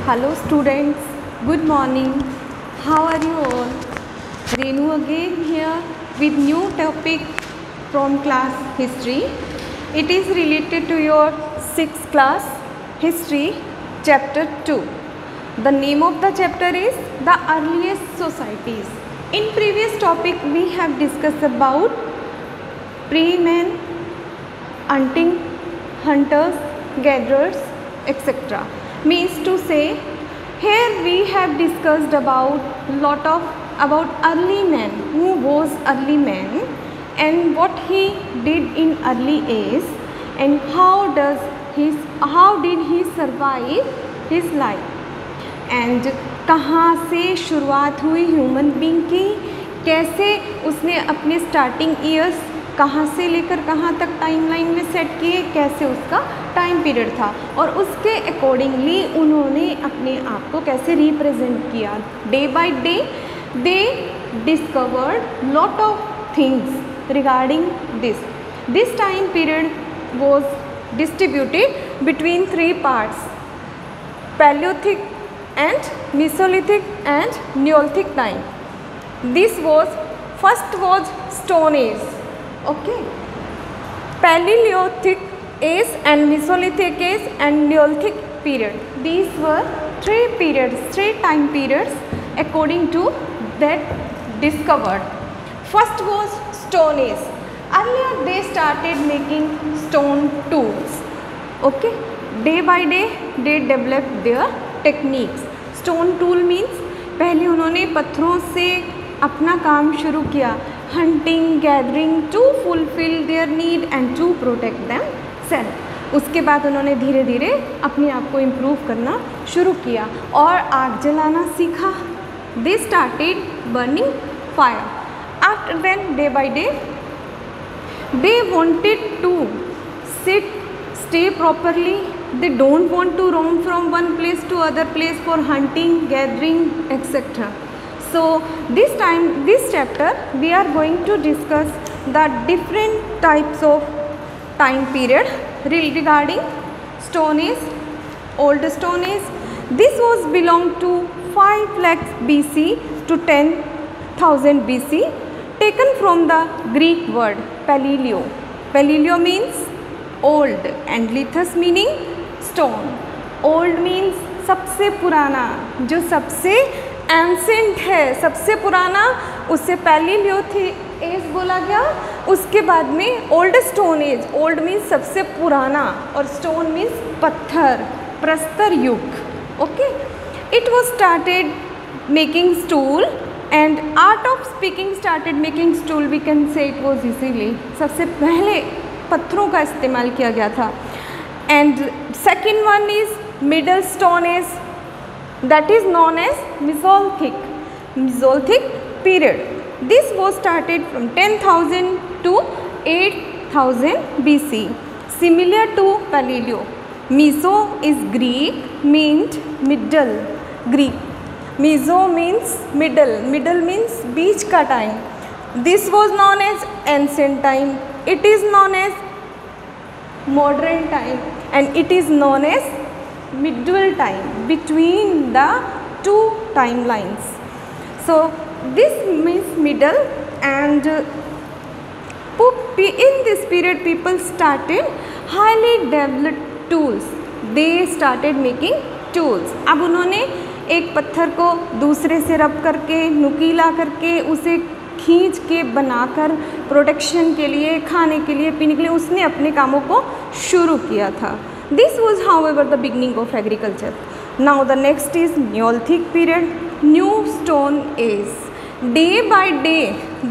Hello students, good morning. How are you all? Renu again here with new topic from class history. It is related to your 6th class history chapter 2. The name of the chapter is the earliest societies. In previous topic we have discussed about pre-man, hunting, hunters, gatherers, etc. Means to say, here we have discussed about early man, who was early man and what he did in early age and how did he survive his life and कहाँ से शुरुआत हुई human being की, कैसे उसने अपने starting years कहाँ से लेकर कहाँ तक टाइमलाइन में सेट किए, कैसे उसका टाइम पीरियड था और उसके अकॉर्डिंगली उन्होंने अपने आप को कैसे रिप्रेजेंट किया. Day by day they discovered lot of things regarding this time period was distributed between 3 parts, palaeolithic and Mesolithic and Neolithic time. First was Stone Age. Okay. Paleolithic age and Mesolithic age and Neolithic period. These were 3 time periods according to that discovered. First was Stone Age. Earlier they started making stone tools. Okay. Day by day they developed their techniques. Stone tool means पहले उन्होंने पत्थरों से अपना काम शुरू किया, hunting, gathering to fulfil their need and to protect them self. उसके बाद उन्होंने धीरे धीरे अपने आप को इम्प्रूव करना शुरू किया और आग जलाना सीखा. They started burning fire. After then day by day they wanted to stay properly. They don't want to roam from one place to other place for hunting, gathering, etc. So this chapter we are going to discuss the different types of time period regarding Stone Age, Old Stone Age. This was belong to 5 lakhs BC to 10,000 BC, taken from the Greek word paleo. Paleo means old and lithos meaning stone. Old means सबसे पुराना, जो सबसे ancient है, सबसे पुराना, उससे Palaeolithic as बोला गया. उसके बाद में old stone age. Old means सबसे पुराना और स्टोन मीन्स पत्थर, प्रस्तर युग. Okay. It was started making stool and art of speaking started making stool. We can say it was easily. सबसे पहले पत्थरों का इस्तेमाल किया गया था. And second one is middle stone age, that is known age Mesolithic period. This was started from 10,000 to 8,000 BC, similar to palaeo. Meso is Greek, meaned middle. Greek meso means middle. Middle means बीच का time. This was known as ancient time. It is known as modern time and it is known as medieval time, between the 2 timelines. So this means middle, and in this period people started highly developed tools. They started making tools. अब उन्होंने एक पत्थर को दूसरे से रब करके, नुकीला करके, उसे खींच के बनाकर प्रोटेक्शन के लिए, खाने के लिए, पीने के लिए उसने अपने कामों को शुरू किया था. This was however the beginning of agriculture. Now the next is neolithic period, new stone age. Day by day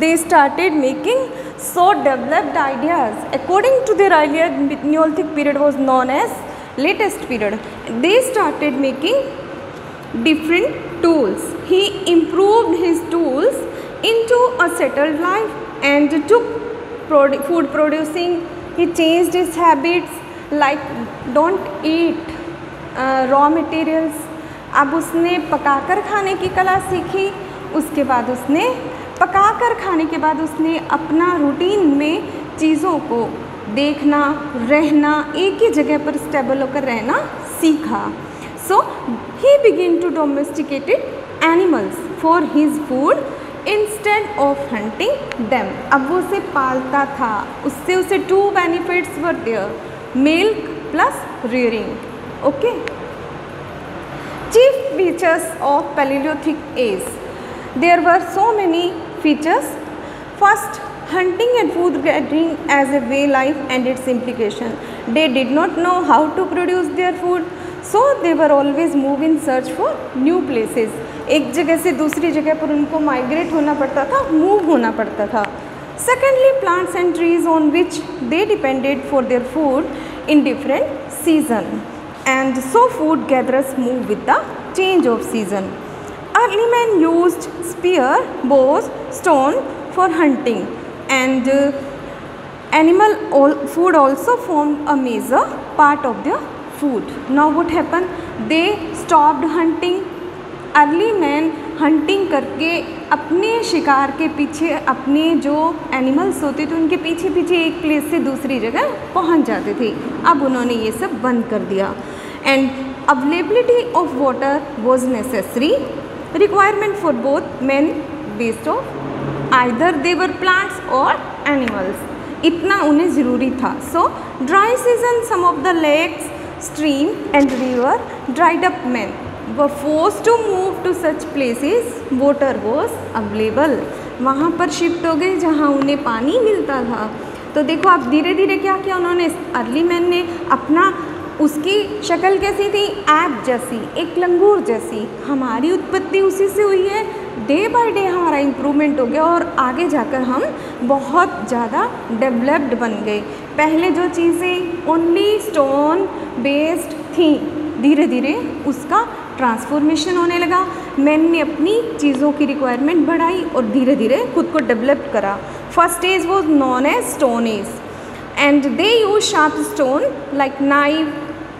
they started making so developed ideas. According to their idea neolithic period was known age latest period. They started making different tools. He improved his tools into a settled life and took food producing. He changed his habits, like don't eat raw materials. अब उसने पकाकर खाने की कला सीखी. उसके बाद उसने पकाकर खाने के बाद उसने अपना रूटीन में चीज़ों को देखना, रहना, एक ही जगह पर स्टेबल होकर रहना सीखा. So he began to domesticated animals for his food instead of hunting them. अब वो उसे पालता था, उससे उसे 2 benefits were there, milk plus rearing. Okay. Chief features of Paleolithic age. There were so many features. First, hunting and food gathering as a way life and its implication. They did not know how to produce their food, so they were always move in search for new places. एक जगह से दूसरी जगह पर उनको migrate होना पड़ता था, मूव होना पड़ता था. Secondly, plants and trees on which they depended for their food in different season, and so food gatherers move with the change of season. Early men used spear, bows, stone for hunting, and animal food also formed a major part of their food. Now what happened? They stopped hunting. Early man hunting करके अपने शिकार के पीछे, अपने जो animals होते थे उनके पीछे पीछे एक प्लेस से दूसरी जगह पहुंच जाते थे. अब उन्होंने ये सब बंद कर दिया. And availability of water was necessary requirement for both man based of either they were plants और एनिमल्स. इतना उन्हें ज़रूरी था. So dry season some of the lakes, stream and river dried up. Man were forced to move to such places water was available. वहाँ पर shift हो गए जहाँ उन्हें पानी मिलता था. तो देखो आप धीरे धीरे क्या किया उन्होंने. अर्ली मैन ने अपना, उसकी शक्ल कैसी थी? ऐप जैसी, एक लंगूर जैसी. हमारी उत्पत्ति उसी से हुई है. डे बाय डे हमारा इम्प्रूवमेंट हो गया और आगे जाकर हम बहुत ज़्यादा डेवलप्ड बन गए. पहले जो चीज़ें ओनली स्टोन बेस्ड थी, धीरे धीरे उसका ट्रांसफॉर्मेशन होने लगा. मैन ने अपनी चीज़ों की रिक्वायरमेंट बढ़ाई और धीरे धीरे खुद को डेवलप करा. First age was known as stone age, and they use sharp stone like knife,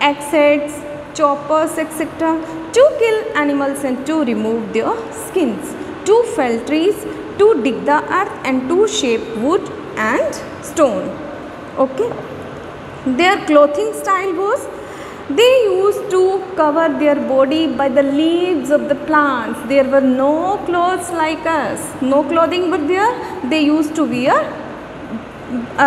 axes, choppers etc. to kill animals and to remove their skins, to fell trees, to dig the earth and to shape wood and stone. Okay. Their clothing style was, they used to cover their body by the leaves of the plants. There were no clothes like us, no clothing were there. They used to wear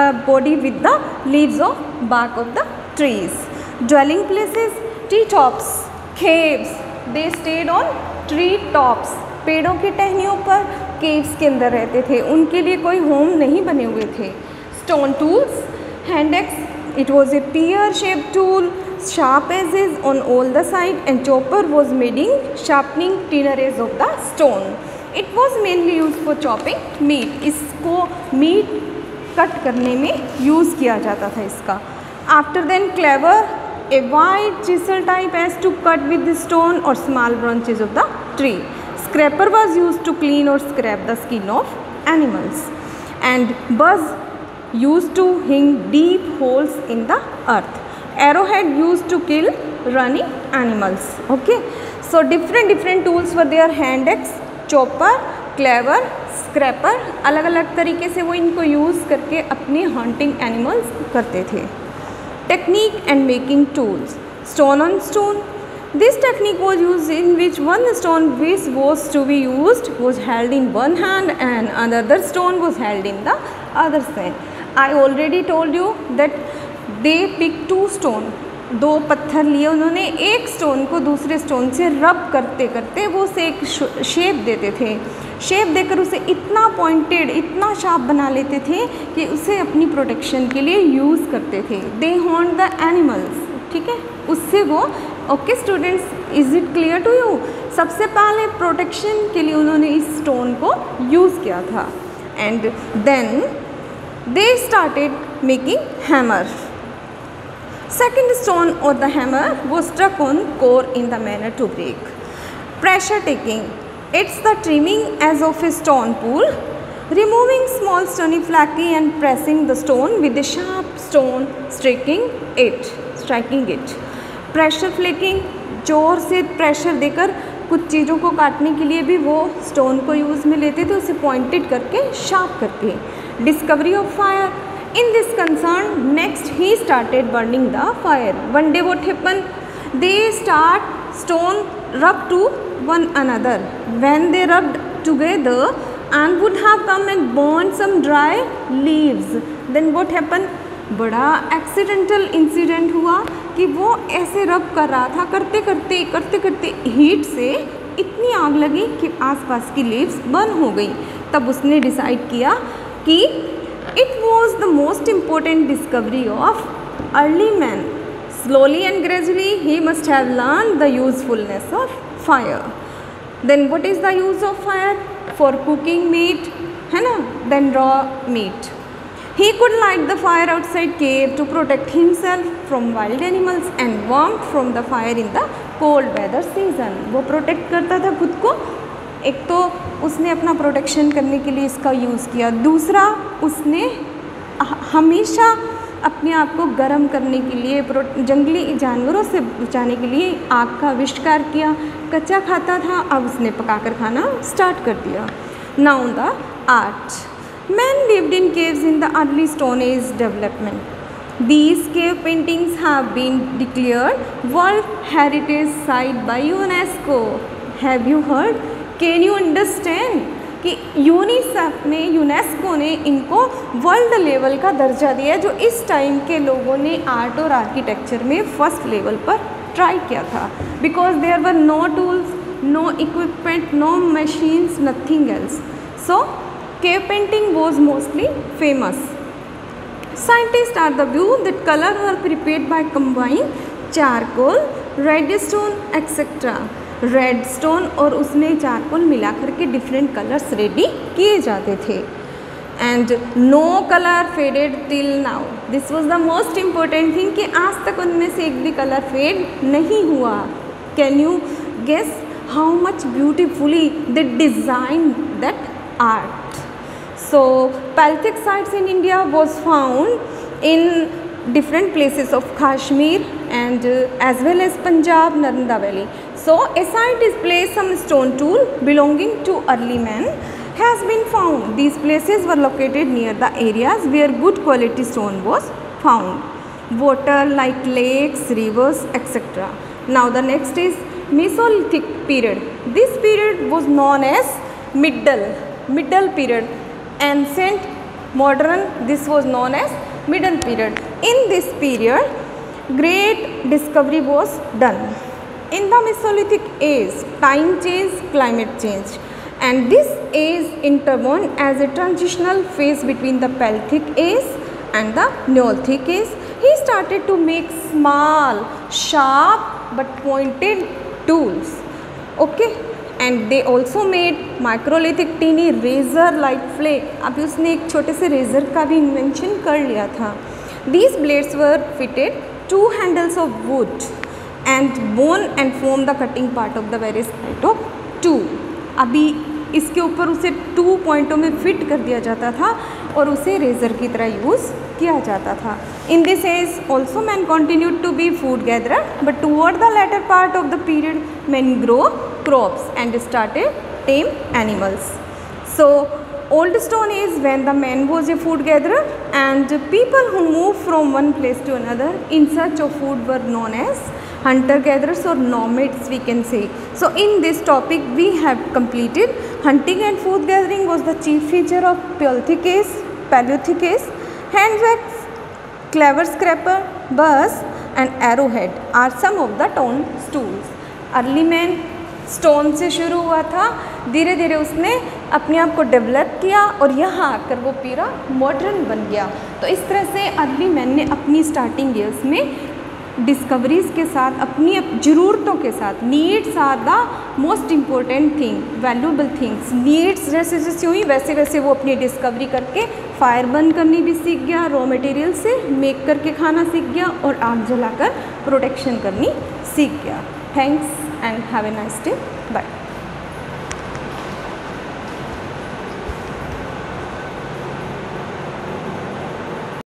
a body with the leaves of bark of the trees. Dwelling places, tree tops, caves. They stayed on tree tops. पेड़ों की टहनियों पर caves के अंदर रहते थे. उनके लिए कोई होम नहीं बने हुए थे. Stone tools, hand axe. It was a pear-shaped tool, sharp edges on all the sides, and chopper was made in sharpening thinner edges of the stone. It was mainly used for chopping meat. इसको meat cut करने में use किया जाता था इसका. After then, clever, a wide chisel type as to cut with the stone or small branches of the tree. Scraper was used to clean or scrape the skin of animals, and buzz used to hang deep holes in the earth. Arrowhead used to kill running animals. Okay, so different tools were there. Hand axe, chopper, clever, scraper. अलग अलग तरीके से वो इनको use करके अपने hunting animals करते थे. Technique and making tools. Stone on stone. This technique was used in which one stone which was to be used was held in one hand and another stone was held in the other side. I already told you that they picked 2 stone. 2 पत्थर लिए उन्होंने, एक stone को दूसरे stone से रब करते करते वो उसे एक शेप देते थे. शेप देकर उसे इतना पॉइंटेड, इतना शार्प बना लेते थे कि उसे अपनी प्रोटेक्शन के लिए यूज़ करते थे. They hunt the animals. ठीक है, उससे वो. Okay students, is it clear to you? सबसे पहले प्रोटेक्शन के लिए उन्होंने इस स्टोन को यूज़ किया था. And then they started making hammer. Second stone or the hammer was struck on core in the manner to break. Pressure taking. It's the trimming as of a stone pool, removing small stony flaky and pressing the stone with a sharp stone, striking it. Pressure flaking, जोर से pressure देकर कुछ चीज़ों को काटने के लिए भी वो स्टोन को यूज़ में लेते थे, उसे पॉइंटेड करके, शार्प करके. Discovery of fire. In this concern, next he started burning the fire. One day what happened? They start stone rubbed to one another. When they rubbed together and would have come and burned some dry leaves, then what happened? बड़ा accidental incident हुआ कि वो ऐसे रब कर रहा था, करते करते हीट से इतनी आग लगी कि आसपास की लीव्स बर्न हो गई। तब उसने डिसाइड किया कि it was the most important discovery of early man. Slowly and gradually he must have learned the usefulness of fire. Then what is the use of fire? For cooking meat, है ना? Then raw meat. He could light the fire outside cave to protect himself from wild animals and warmth from the fire in the cold weather season. वो protect करता था खुद को। एक तो उसने अपना प्रोटेक्शन करने के लिए इसका यूज़ किया, दूसरा उसने हमेशा अपने आप को गर्म करने के लिए, जंगली जानवरों से बचाने के लिए आग का आविष्कार किया। कच्चा खाता था, अब उसने पकाकर खाना स्टार्ट कर दिया। Now the art. Man lived in caves in the early stone age development. These cave paintings have been declared world heritage site by UNESCO. Have you heard? Can you understand कि UNESCO ने इनको world level का दर्जा दिया, जो इस time के लोगों ने आर्ट और आर्किटेक्चर में फर्स्ट लेवल पर ट्राई किया था। Because there were no tools, no equipment, no machines, nothing else. So cave painting was mostly famous. Scientist are the view that colour were prepared by combining charcoal, red stone etcetera. Red stone और उसमें charcoal मिला करके different colours ready किए जाते थे। And no colour faded till now. This was the most important thing कि आज तक उनमें से एक भी कलर फेड नहीं हुआ। Can you guess how much beautifully they design that art? So palaeolithic sites in India was found in different places of Kashmir and as well as Punjab, Narmada Valley. So a site displays some stone tool belonging to early man has been found. These places were located near the areas where good quality stone was found. Water like lakes, rivers, etc. Now the next is Mesolithic period. This period was known as middle period. Ancient, modern, this was known as middle period. In this period, great discovery was done. In the Mesolithic age, time changed, climate changed, and this age intervened as a transitional phase between the Pelthic age and the Neolithic age. He started to make small, sharp but pointed tools. Okay. And they also made microlithic teeny razor like flake. अभी उसने एक छोटे से razor का भी invention कर लिया था। These blades were fitted two handles of wood and bone and form the cutting part of the various kind of tool. अभी इसके ऊपर उसे 2 पॉइंटों में फिट कर दिया जाता था और उसे रेजर की तरह यूज़ किया जाता था। In this age also man continued to be food gatherer, but toward the latter part of the period men grow crops and started tame animals. So old stone age when the man was a food gatherer and people who moved from one place to another in search of food were known as hunter gatherers or nomads, we can say. So in this topic we have completed hunting and food gathering was the chief feature of Paleolithic age. Hand wax, clever scraper, buzz and arrowhead are some of the stone tools. Early man stone से शुरू हुआ था, धीरे धीरे उसने अपने आप को डेवलप किया और यहाँ आकर वो पूरा मॉडर्न बन गया। तो इस तरह से अर्ली मैन ने अपनी स्टार्टिंग ईयर्स में डिस्कवरीज़ के साथ, अपनी ज़रूरतों के साथ, needs are the most important thing, valuable things. Needs जैसे जैसे हुई वैसे वैसे वो अपनी डिस्कवरी करके फायर बर्न करनी भी सीख गया, रॉ मटेरियल से मेक करके खाना सीख गया और आग जलाकर प्रोटेक्शन करनी सीख गया। Thanks and have a nice day. Bye.